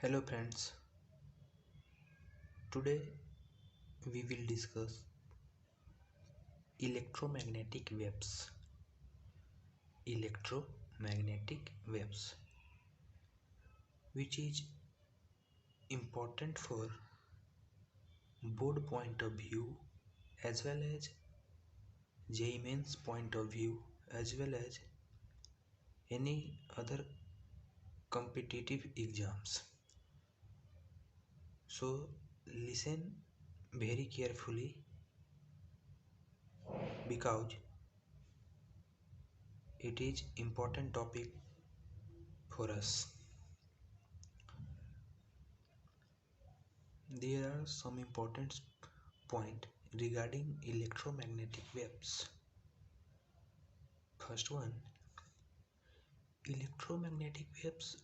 Hello friends, today we will discuss electromagnetic waves. Electromagnetic waves, which is important for board point of view as well as JEE Mains point of view as well as any other competitive exams. So listen very carefully because it is important topic for us. There are some important points regarding electromagnetic waves. First one, electromagnetic waves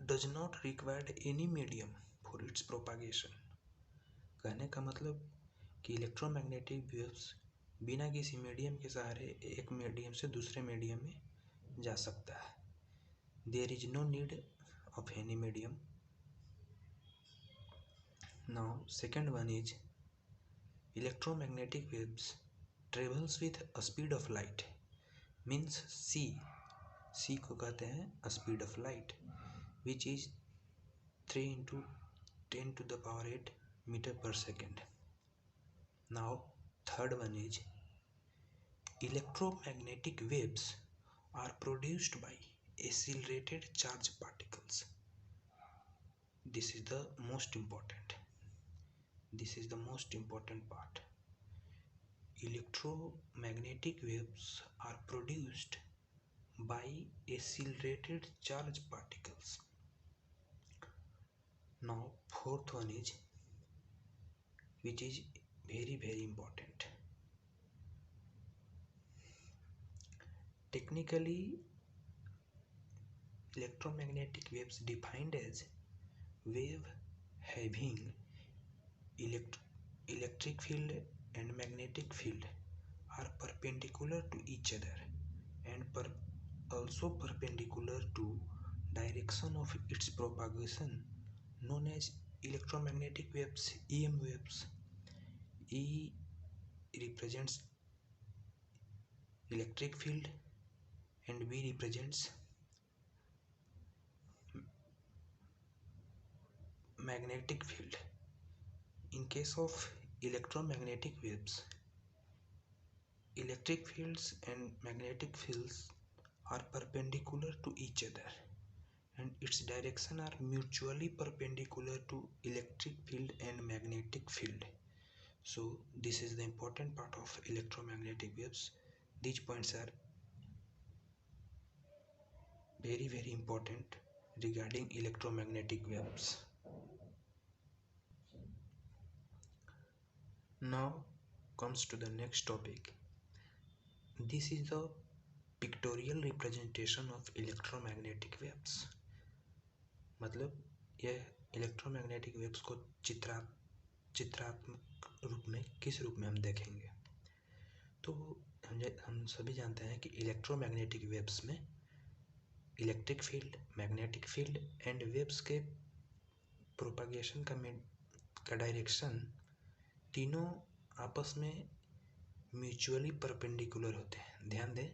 does not require any medium for its propagation. कहने का मतलब कि electromagnetic waves बिना किसी medium के सहारे एक medium से दूसरे मीडियम में जा सकता है. There is no need of any medium. Now second one is electromagnetic waves travels with a speed of light means c को कहते हैं speed of light which is 3 into 10 to the power 8 meter per second. Now third one is electromagnetic waves are produced by accelerated charge particles. This is the most important part. Electromagnetic waves are produced by accelerated charge particles. Now fourth one is, which is very important. Technically, electromagnetic waves defined as wave having electric field and magnetic field are perpendicular to each other and also perpendicular to direction of its propagation, known as electromagnetic waves, EM waves. E represents electric field and B represents magnetic field. In case of electromagnetic waves, electric fields and magnetic fields are perpendicular to each other and its direction are mutually perpendicular to electric field and magnetic field. So this is the important part of electromagnetic waves. These points are very important regarding electromagnetic waves. Now comes to the next topic. This is the pictorial representation of electromagnetic waves. मतलब यह electromagnetic waves को चित्रात्मक रूप में किस रूप में हम देखेंगे. तो हम सभी जानते हैं कि इलेक्ट्रोमैग्नेटिक वेव्स में electric field, magnetic field and waves के प्रोपागेशन का डायरेक्शन तीनों आपस में म्यूचुअली परपेंडिकुलर होते हैं. ध्यान दें,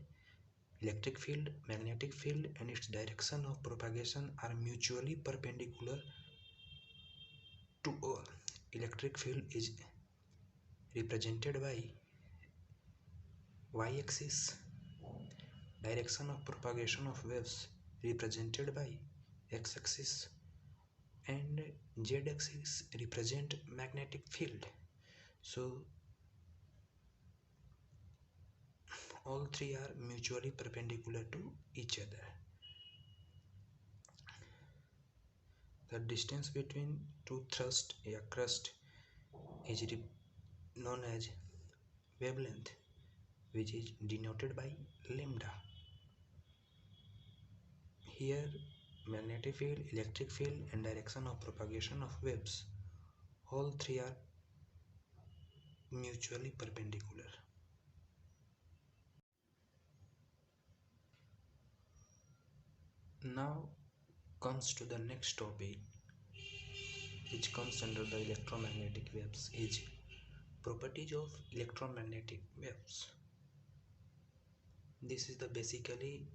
electric field, magnetic field and its direction of propagation are mutually perpendicular to all. Electric field is represented by y-axis, direction of propagation of waves represented by x-axis, and z-axis represent magnetic field. So all three are mutually perpendicular to each other. The distance between two thrust या crust is known as wavelength, which is denoted by lambda. Here magnetic field, electric field and direction of propagation of waves, all three are mutually perpendicular. Now comes to the next topic, which comes under the electromagnetic waves, is properties of electromagnetic waves. This is the basically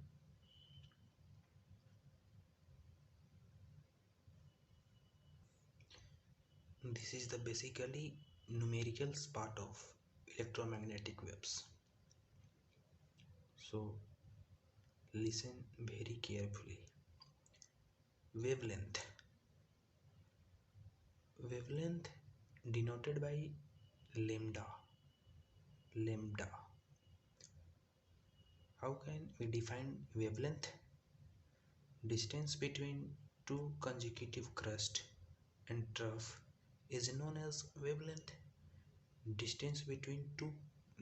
numerical part of electromagnetic waves. So listen very carefully. Wavelength denoted by lambda. How can we define wavelength? Distance between two consecutive crust and trough is known as wavelength. Distance between two,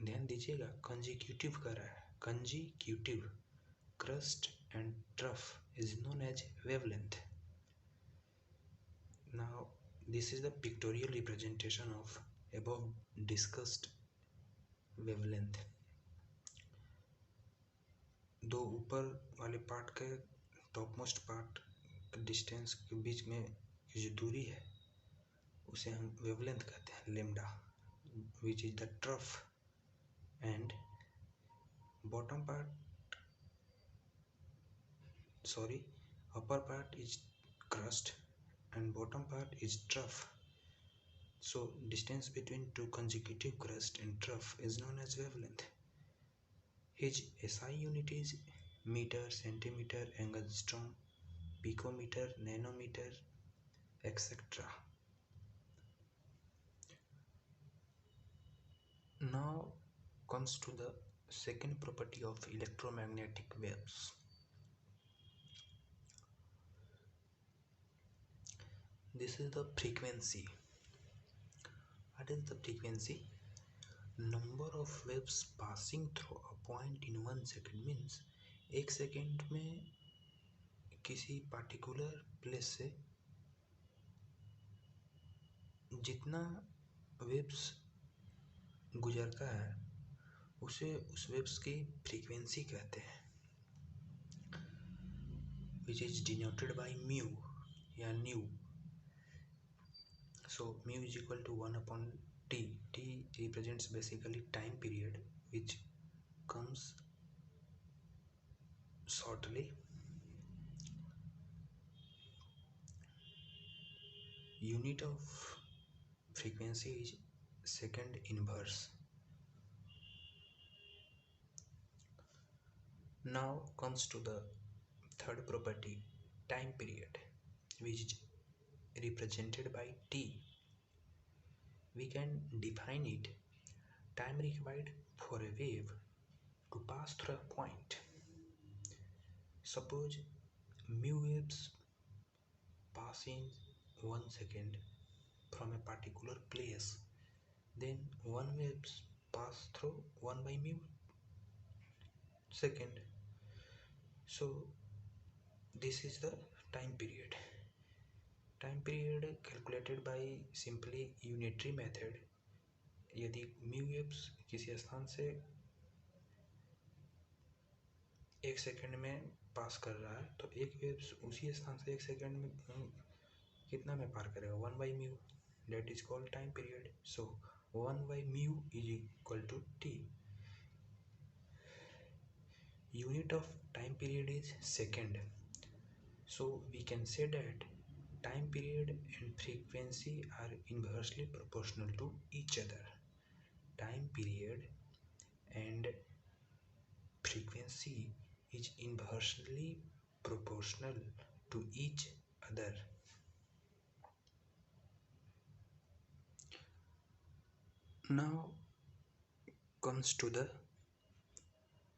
ध्यान दीजिएगा consecutive कर रहा है, consecutive crest and trough is known as wavelength. Now this is the pictorial representation of above discussed wavelength. दो ऊपर वाले part के top most part distance के बीच में जो दूरी है उसे हम वेवलेंथ कहते हैं, lambda, which is the trough, and upper part is crust and bottom part is trough. So distance between two consecutive crust and trough is known as wavelength. His SI unit is meter, centimeter, angstrom, picometer, nanometer, etc. Now comes to the second property of electromagnetic waves. This is the frequency. What is the frequency? Number of waves passing through a point in 1 second means एक second में किसी particular place से जितना waves गुजरता है उसे उस waves की फ्रीक्वेंसी कहते हैं, which is denoted by mu या nu. So mu is equal to 1 upon t. T represents basically time period which comes shortly. Unit of frequency is second inverse. Now comes to the third property, time period, which is represented by t. We can define it: time required for a wave to pass through a point. Suppose mu waves pass in 1 second from a particular place, then one waves pass through 1 by mu second. So this is the time period. Time period calculated by simply unitary method. यदि mu waves किसी स्थान से 1 second में पास कर रहा है तो एक वेव्स उसी स्थान से 1 सेकेंड में कितना में पार करेगा, 1 by mu. That is called time period. So 1 by mu is equal to t. Unit of time period is second. So we can say that time period and frequency are inversely proportional to each other. Time period and frequency is inversely proportional to each other. Now comes to the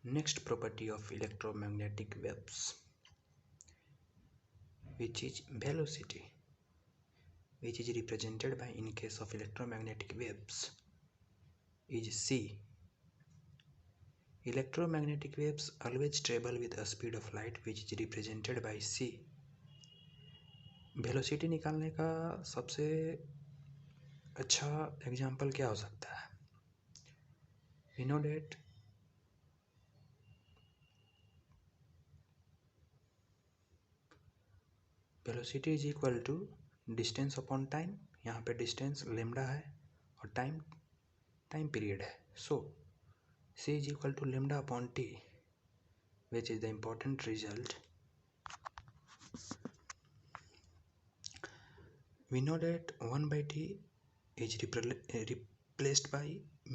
next property of electromagnetic waves, which is velocity, which is represented by, in case of electromagnetic waves, is c. Electromagnetic waves always travel with a speed of light, which is represented by c. Velocity निकालने का सबसे अच्छा example क्या हो सकता है? We know that velocity is equal to distance upon time, यहाँ पे डिस्टेंस लेमडा है और टाइम पीरियड है. So c is equal to lambda upon t, which is the important result. We know that 1 by t is replaced by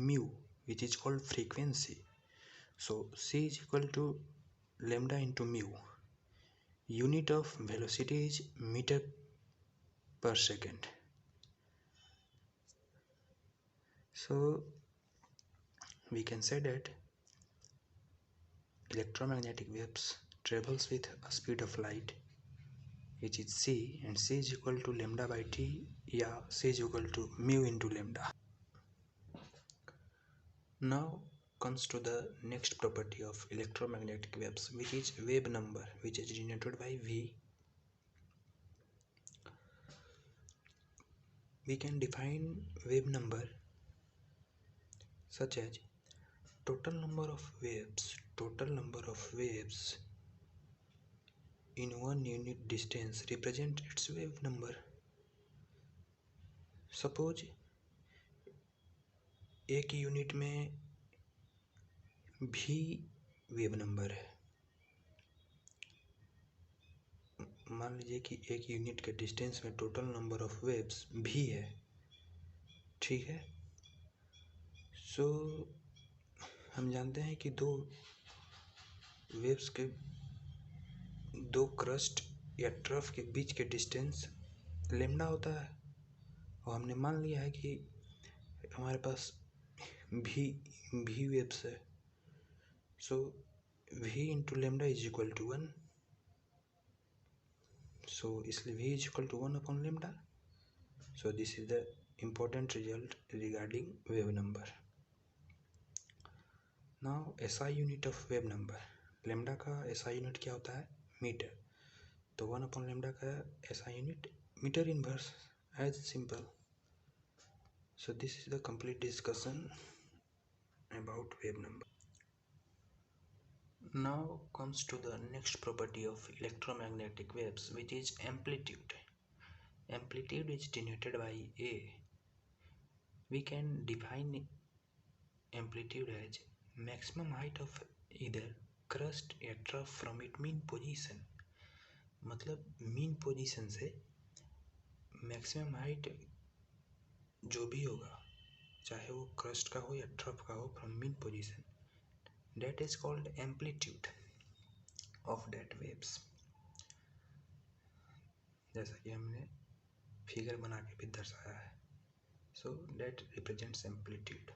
mu, which is called frequency. So c is equal to lambda into mu. Unit of velocity is meter per second. So we can say that electromagnetic waves travels with a speed of light, which is c, and c is equal to lambda by t, yeah, c is equal to mu into lambda. Now comes to the next property of electromagnetic waves, which is wave number, which is denoted by v. We can define wave number such as total number of waves in 1 unit distance represent its wave number. Suppose एक unit में भी wave number है, मान लीजिए कि एक unit के distance में टोटल नंबर ऑफ वेव्स भी है, ठीक है. सो हम जानते हैं कि दो क्रस्ट या ट्रफ के बीच के डिस्टेंस लेमडा होता है, और हमने मान लिया है कि हमारे पास भी वेव्स है. So v into lambda is equal to 1. So इसलिए v is equal to 1 upon lambda. So this is the important result regarding wave number. Now SI unit of wave number, lambda का SI unit क्या होता है, metre. तो 1 upon lambda का SI unit metre inverse, as simple. So this is the complete discussion about wave number. Now comes to the next property of electromagnetic waves, which is amplitude. Amplitude is denoted by A. We can define amplitude as maximum height of either crust या trough from its mean position. मतलब mean position से maximum height जो भी होगा, चाहे वो crust का हो या trough का हो, from mean position, that is called amplitude of that waves. जैसा कि हमने फिगर बना के भी दर्शाया है. So that represents amplitude.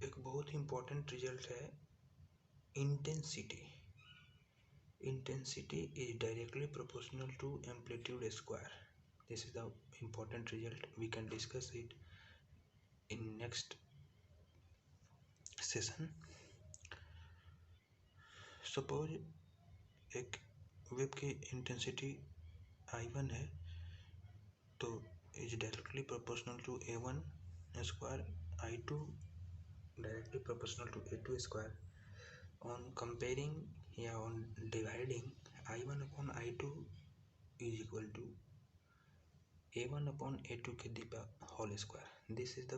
एक बहुत ही important result है intensity. Intensity is directly proportional to amplitude square. This is the important result. We can discuss it in next session. Suppose एक वेव की इंटेंसिटी I1 है, तो is directly proportional to A1 square, I2 directly proportional to A2 square. On comparing या on dividing, I1 upon I2 is equal to A1 upon A2 के the whole square. This is the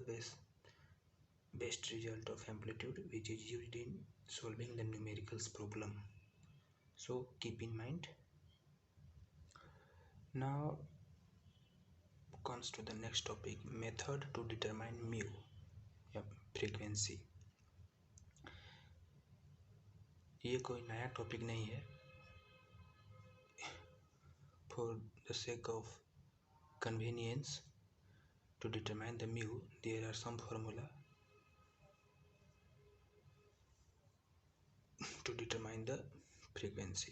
best result of amplitude, which is used in solving the numericals problem. So keep in mind. Now comes to the next topic, method to determine mu या frequency. ये कोई नया topic नहीं है. For the sake of convenience to determine the mu, there are some formula to determine the frequency.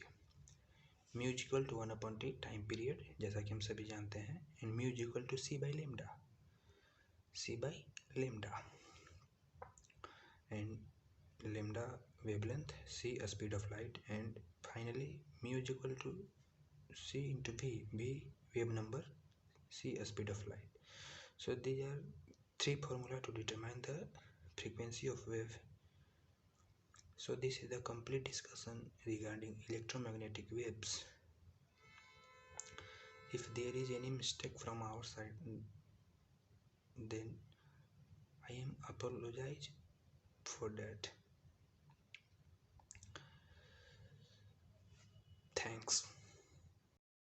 Mu is equal to 1 upon t, time period, जैसा कि हम सभी जानते हैं, and mu is equal to c by lambda, and lambda wavelength, c a speed of light, and finally mu is equal to c into v wave number, c a speed of light. So these are three formula to determine the frequency of wave. So this is the complete discussion regarding electromagnetic waves. If there is any mistake from our side, then I am apologize for that.